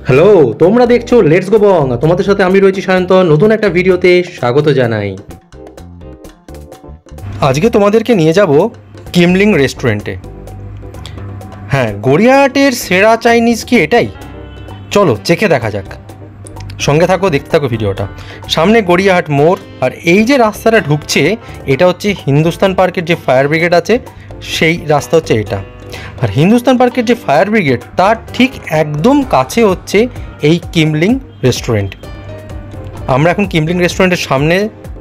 Hello, তোমরা দেখছো let's go বং। তোমাদের সাথে আমি রয়েছি সায়ন্তন। নতুন একটা ভিডিওতে স্বাগত জানাই। আজকে তোমাদেরকে নিয়ে যাব কিমলিং রেস্টুরেন্টে। হ্যাঁ, গড়িয়াহাটের সেরা চাইনিজ কি এটাই? চলো চেখে দেখা যাক। সঙ্গে থাকো, দেখতে থাকো ভিডিওটা। সামনে গড়িয়াহাট মোড়, আর এই যে রাস্তাটা ঢুকছে এটা হচ্ছে হিন্দুস্তান পার্কের যে ফায়ার ব্রিগেড আছে সেই রাস্তা হচ্ছে এটা। আর হিন্দুস্তান পার্কের যে ফায়ার ব্রিগেড তার ঠিক একদম কাছে হচ্ছে এই কিমলিং রেস্টুরেন্ট। আমরা এখন কিমলিং রেস্টুরেন্টের সামনে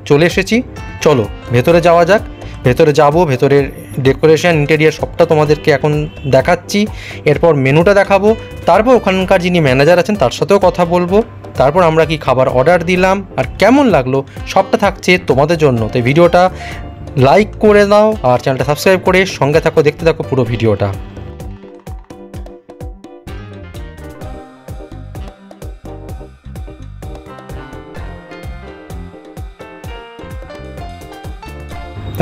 চলে এসেছি। চলো ভেতরে যাওয়া যাক। ভেতরে যাব, ভেতরের ডেকোরেশন ইন্টেরিয়ার সবটা তোমাদেরকে এখন দেখাচ্ছি। এরপর মেনুটা দেখাবো, তারপর ওখানকার যিনি ম্যানেজার আছেন তার সাথেও কথা বলবো। তারপর আমরা কি খাবার অর্ডার দিলাম আর কেমন লাগলো সবটা থাকছে তোমাদের জন্য। তাই ভিডিওটা লাইক করে দাও আর চ্যানেলটা সাবস্ক্রাইব করে সঙ্গে থাকো, দেখতে থাকো পুরো ভিডিওটা।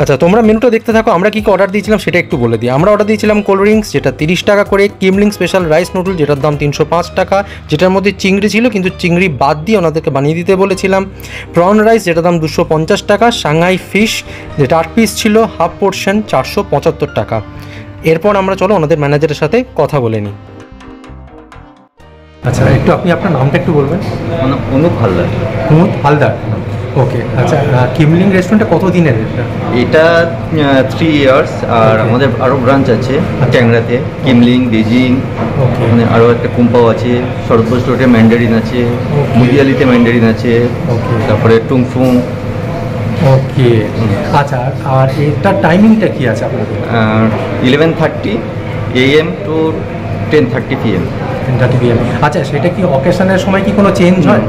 আচ্ছা, তোমরা মেনুটা দেখতে থাকো। আমরা কী অর্ডার দিয়েছিলাম সেটা একটু বলে দিই। আমরা অর্ডার দিয়েছিলাম কোল্ড ড্রিঙ্কস, যেটা 30 টাকা করে, কিমলিং স্পেশাল রাইস নুডল যেটার দাম 305 টাকা, যেটার মধ্যে চিংড়ি ছিল কিন্তু চিংড়ি বাদ দিয়ে ওনাদেরকে বানিয়ে দিতে বলেছিলাম। প্রন রাইস যেটার দাম 250 টাকা, সাংহাই ফিশ যেটা 8 পিস ছিল, হাফ পোর্শন 475 টাকা। এরপর আমরা চলো ওনাদের ম্যানেজারের সাথে কথা বলে নিই। আচ্ছা, একটু আপনি আপনার নামটা একটু বলবেন। অনুপ হালদার। অনুপ হালদার, ওকে। আচ্ছা, কিমলিং রেস্টুরেন্টটা কত দিনের? এটা 3 ইয়ার্স, আর আমাদের আরও ব্রাঞ্চ আছে ট্যাংরাতে, কিমলিং, বেজিং, মানে আরও একটা কুম্পাও আছে, শরৎপুর স্টোরে ম্যান্ডারিন আছে, মুদিয়ালিতে ম্যান্ডারিন আছে, তারপরে টুংফুং। ওকে, আচ্ছা। আর এটার টাইমিংটা কি আছে আপনাদের? 11:30 AM to 10:30 PM। 10:30 PM। আচ্ছা, সেটা কি অকেশনের সময় কি কোনো চেঞ্জ হয়?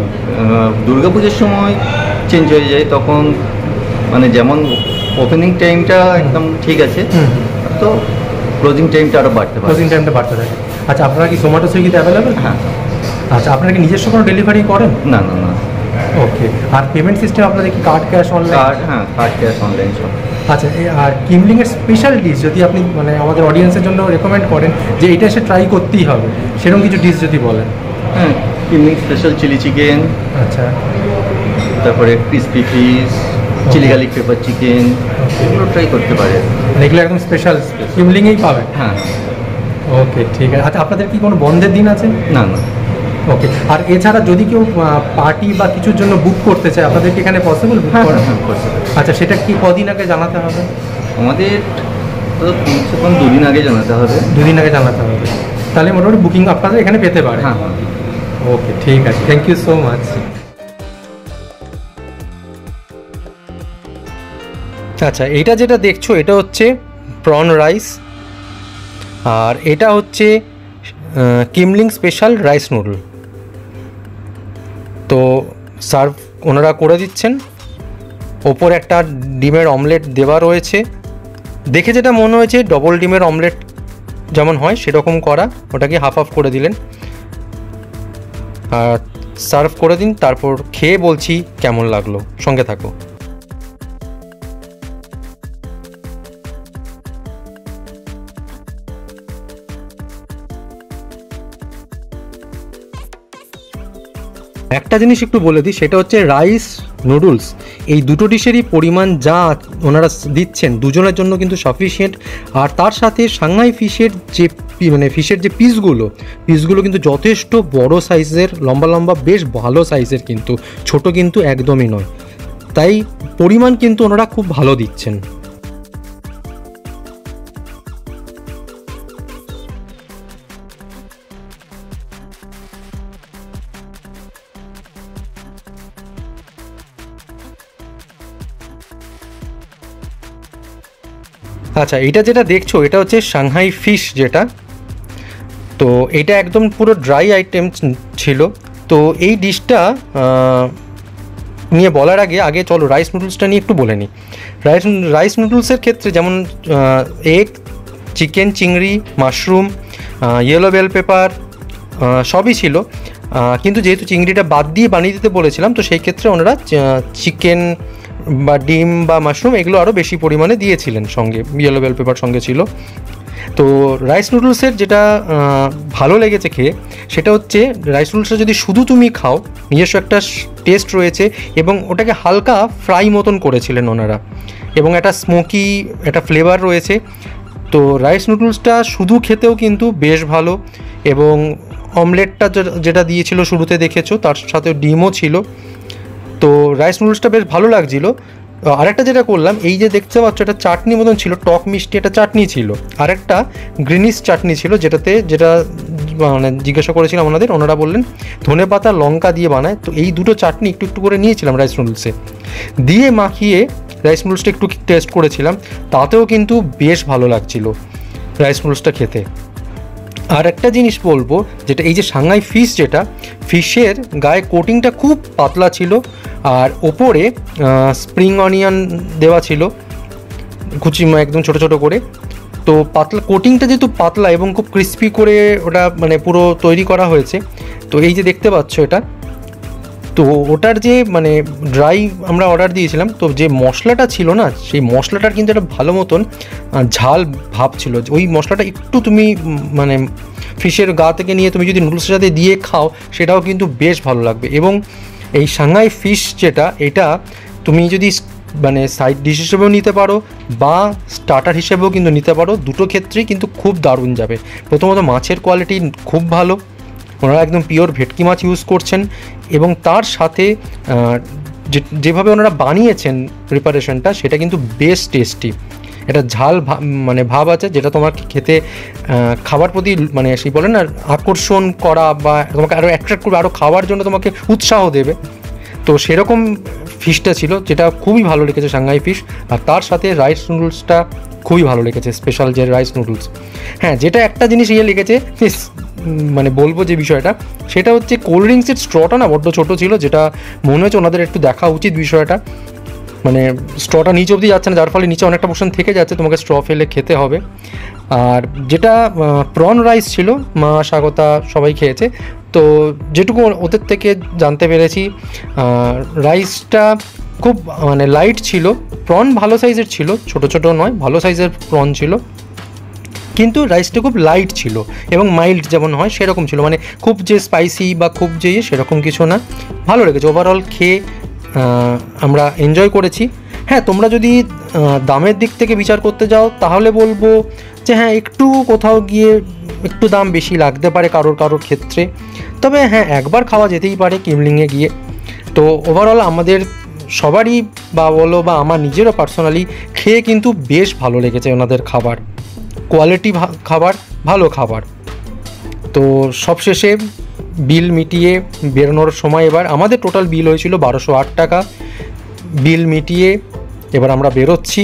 দুর্গাপুজোর সময় চেঞ্জ হয়ে যায়, তখন মানে যেমন ওপেনিং টাইমটা একদম ঠিক আছে, তো ক্লোজিং টাইমটা আরও বাড়তে পারে। ক্লোজিং টাইমটা বাড়তে থাকে। আচ্ছা, আপনারা কি জোম্যাটো সুইগিতে অ্যাভেলেবেল? হ্যাঁ। আচ্ছা, আপনারা কি নিজস্ব কোনো ডেলিভারি করেন? না না না। ওকে। আর পেমেন্ট সিস্টেম আপনাদের কি কার্ড, ক্যাশ, অনলাইন? কার্ড, হ্যাঁ, কার্ড, ক্যাশ, অনলাইন সব। আচ্ছা, আর কিমলিংয়ের স্পেশাল ডিশ যদি আপনি মানে আমাদের অডিয়েন্সের জন্য রেকমেন্ড করেন যে এটা এসে ট্রাই করতেই হবে, সেরকম কিছু ডিশ যদি বলেন। হ্যাঁ, কিমলিং স্পেশাল চিলি চিকেন, আচ্ছা, তারপরে crispy fish, chilli garlic pepper chicken, এগুলো ট্রাই করতে পারে। এগুলো একদম স্পেশাল কিমলিংয়েই পাবেন? হ্যাঁ। ওকে, ঠিক আছে। আচ্ছা, আপনাদের কি কোনো বন্ধের দিন আছে? না না। ওকে। আর এছাড়া যদি কেউ পার্টি বা কিছুর জন্য বুক করতে চায় আপনাদের কি এখানে পসিবল বুক করা? হ্যাঁ, পসিবল। আচ্ছা, সেটা কি কদিন আগে জানাতে হবে? আমাদের তো কমসে কম 2 দিন আগে জানাতে হবে। 2 দিন আগে জানাতে হবে, তাহলে মোটামুটি বুকিং আপনাদের এখানে পেতে পারে। হ্যাঁ হ্যাঁ। ওকে, ঠিক আছে, থ্যাংক ইউ সো মাচ। আচ্ছা, এইটা যেটা দেখছো এটা হচ্ছে প্রন রাইস, আর এটা হচ্ছে কিমলিং স্পেশাল রাইস নুডল। তো সার্ভ ওনারা করে দিচ্ছেন। ওপর একটা ডিমের অমলেট দেওয়া রয়েছে, দেখে যেটা মনে হয়েছে ডবল ডিমের অমলেট যেমন হয় সেরকম করা, ওটাকে হাফ হাফ করে দিলেন। আর সার্ভ করে দিন, তারপর খেয়ে বলছি কেমন লাগলো। সঙ্গে থাকো। একটা জিনিস একটু বলে দিই, সেটা হচ্ছে রাইস নুডলস এই দুটো ডিশেরই পরিমাণ যা ওনারা দিচ্ছেন দুজনের জন্য কিন্তু সাফিসিয়েন্ট। আর তার সাথে সাংহাই ফিশের যে ফিশের যে পিসগুলো কিন্তু যথেষ্ট বড় সাইজের, লম্বা লম্বা, বেশ ভালো সাইজের, কিন্তু ছোট কিন্তু একদমই নয়। তাই পরিমাণ কিন্তু ওনারা খুব ভালো দিচ্ছেন। আচ্ছা, এটা যেটা দেখছো এটা হচ্ছে সাংহাই ফিশ যেটা, তো এটা একদম পুরো ড্রাই আইটেম ছিল। তো এই ডিশটা নিয়ে বলার আগে চলো রাইস নুডলসটা নিয়ে একটু বলে নিই। রাইস নুডলসের ক্ষেত্রে যেমন এগ, চিকেন, চিংড়ি, মাশরুম, ইয়েলো বেল পেপার সবই ছিল, কিন্তু যেহেতু চিংড়িটা বাদ দিয়ে বানিয়ে দিতে বলেছিলাম তো সেই ক্ষেত্রে ওনারা চিকেন বা ডিম বা মাশরুম এগুলো আরও বেশি পরিমাণে দিয়েছিলেন, সঙ্গে ইয়েলো বেল পেপার সঙ্গে ছিল। তো রাইস নুডলসের যেটা ভালো লেগেছে খেয়ে সেটা হচ্ছে রাইস নুডলসটা যদি শুধু তুমি খাও নিজস্ব একটা টেস্ট রয়েছে এবং ওটাকে হালকা ফ্রাই মতন করেছিলেন ওনারা এবং একটা স্মোকি একটা ফ্লেভার রয়েছে। তো রাইস নুডলসটা শুধু খেতেও কিন্তু বেশ ভালো এবং অমলেটটা যেটা দিয়েছিল শুরুতে দেখেছো তার সাথে ডিমও ছিল। তো রাইস নুডলসটা বেশ ভালো লাগছিলো। আরেকটা যেটা করলাম এই যে দেখতে পাচ্ছ একটা চাটনি মতন ছিল, টক মিষ্টি একটা চাটনি ছিল, আরেকটা গ্রিনিশ চাটনি ছিল যেটা মানে জিজ্ঞাসা করেছিলাম ওনারা বললেন ধনেপাতা লঙ্কা দিয়ে বানায়। তো এই দুটো চাটনি একটু একটু করে নিয়েছিলাম রাইস নুডলসে দিয়ে মাখিয়ে রাইস নুডলসটা একটু টেস্ট করেছিলাম, তাতেও কিন্তু বেশ ভালো লাগছিলো রাইস নুডলসটা খেতে। আর একটা জিনিস বলবো যেটা এই যে সাংহাই ফিশ, যেটা ফিশের গায়ে কোটিংটা খুব পাতলা ছিল আর ওপরে স্প্রিং অনিয়ন দেওয়া ছিল কুচি একদম ছোটো ছোটো করে। তো পাতলা কোটিংটা যেহেতু পাতলা এবং খুব ক্রিস্পি করে ওটা মানে পুরো তৈরি করা হয়েছে। তো এই যে দেখতে পাচ্ছ এটা, তো ওটার যে মানে ড্রাই আমরা অর্ডার দিয়েছিলাম, তো যে মশলাটা ছিল না সেই মশলাটার কিন্তু একটা ভালো মতন ঝাল ভাব ছিল। ওই মশলাটা একটু তুমি মানে ফিশের গা থেকে নিয়ে তুমি যদি নুডলসের সাথে দিয়ে খাও সেটাও কিন্তু বেশ ভালো লাগবে। এবং এই সাংহাই ফিশ যেটা, এটা তুমি যদি মানে সাইড ডিশ হিসেবেও নিতে পারো বা স্টার্টার হিসেবেও কিন্তু নিতে পারো, দুটো ক্ষেত্রেই কিন্তু খুব দারুণ যাবে। প্রথমত মাছের কোয়ালিটি খুব ভালো, ওনারা একদম পিওর ভেটকি মাছ ইউজ করছেন এবং তার সাথে যেভাবে ওনারা বানিয়েছেন প্রিপারেশনটা সেটা কিন্তু বেশ টেস্টি। এটা ঝাল মানে ভাব আছে যেটা তোমাকে খেতে খাবার প্রতি মানে সেই বলে না আকর্ষণ করা বা তোমাকে আরও অ্যাট্রাক্ট করবে, আরও খাওয়ার জন্য তোমাকে উৎসাহ দেবে। তো সেরকম ফিশটা ছিল যেটা খুবই ভালো লেগেছে সাংহাই ফিশ। আর তার সাথে রাইস নুডলসটা খুবই ভালো লেগেছে, স্পেশাল যে রাইস নুডলস। হ্যাঁ, যেটা একটা জিনিস লেগেছে মানে বলবো যে বিষয়টা সেটা হচ্ছে কোল্ড ড্রিঙ্কসের স্ট্রটা না বড্ড ছোটো ছিল, যেটা মনে হচ্ছে ওনাদের একটু দেখা উচিত বিষয়টা। মানে স্ট্রটা নিচে অবধি যাচ্ছে না, যার ফলে নিচে অনেকটা পোর্শন থেকে যাচ্ছে, তোমাকে স্ট্র ফেলে খেতে হবে। আর যেটা প্রন রাইস ছিল মা স্বাগতা সবাই খেয়েছে, তো যেটুকু ওদের থেকে জানতে পেরেছি রাইসটা খুব মানে লাইট ছিল, প্রন ভালো সাইজের ছিল, ছোটো ছোটো নয় ভালো সাইজের প্রন ছিল, কিন্তু রাইসটা খুব লাইট ছিল এবং মাইল্ড যেমন হয় সেরকম ছিল, মানে খুব যে স্পাইসি বা খুব যে সেরকম কিছু না। ভালো লেগেছে ওভারঅল খেয়ে, আমরা এনজয় করেছি। হ্যাঁ, তোমরা যদি দামের দিক থেকে বিচার করতে যাও তাহলে বলবো যে হ্যাঁ একটু কোথাও গিয়ে একটু দাম বেশি লাগতে পারে কারোর ক্ষেত্রে, তবে হ্যাঁ একবার খাওয়া যেতেই পারে কিমলিংয়ে গিয়ে। তো ওভারঅল আমাদের সবারই বা বলো বা আমার নিজেরও পার্সোনালি খেয়ে কিন্তু বেশ ভালো লেগেছে ওনাদের খাবার, কোয়ালিটি খাবার, ভালো খাবার। তো সবশেষে বিল মিটিয়ে বেরোনোর সময় এবার আমাদের টোটাল বিল হয়েছিল 1208 টাকা। বিল মিটিয়ে এবার আমরা বেরোচ্ছি।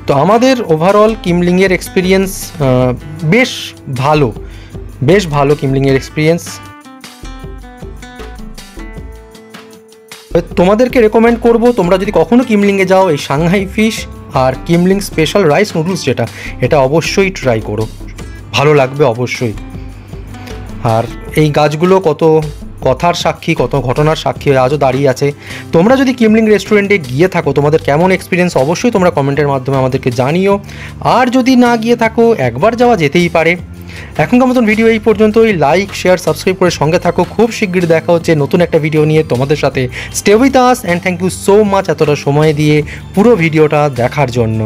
তো আমাদের ওভারঅল কিমলিংয়ের এক্সপিরিয়েন্স বেশ ভালো কিমলিংয়ের এক্সপিরিয়েন্স। তোমাদেরকে রেকমেন্ড করব, তোমরা যদি কখনো কিমলিংয়ে যাও এই সাংহাই ফিশ আর কিমলিং স্পেশাল রাইস নুডলস যেটা, এটা অবশ্যই ট্রাই করো, ভালো লাগবে অবশ্যই। আর এই গাছগুলো কত কথার সাক্ষী, কত ঘটনার সাক্ষী আজও দাঁড়িয়ে আছে। তোমরা যদি কিমলিং রেস্টুরেন্টে গিয়ে থাকো তোমাদের কেমন এক্সপিরিয়েন্স অবশ্যই তোমরা কমেন্টের মাধ্যমে আমাদেরকে জানিও। আর যদি না গিয়ে থাকো একবার যাওয়া যেতেই পারে। এখনকার মতন ভিডিও এই পর্যন্তই। লাইক শেয়ার সাবস্ক্রাইব করে সঙ্গে থাকো, খুব শীঘ্রই দেখা হচ্ছে নতুন একটা ভিডিও নিয়ে তোমাদের সাথে। Stay with us and thank you so much এতটা সময় দিয়ে পুরো ভিডিওটা দেখার জন্য।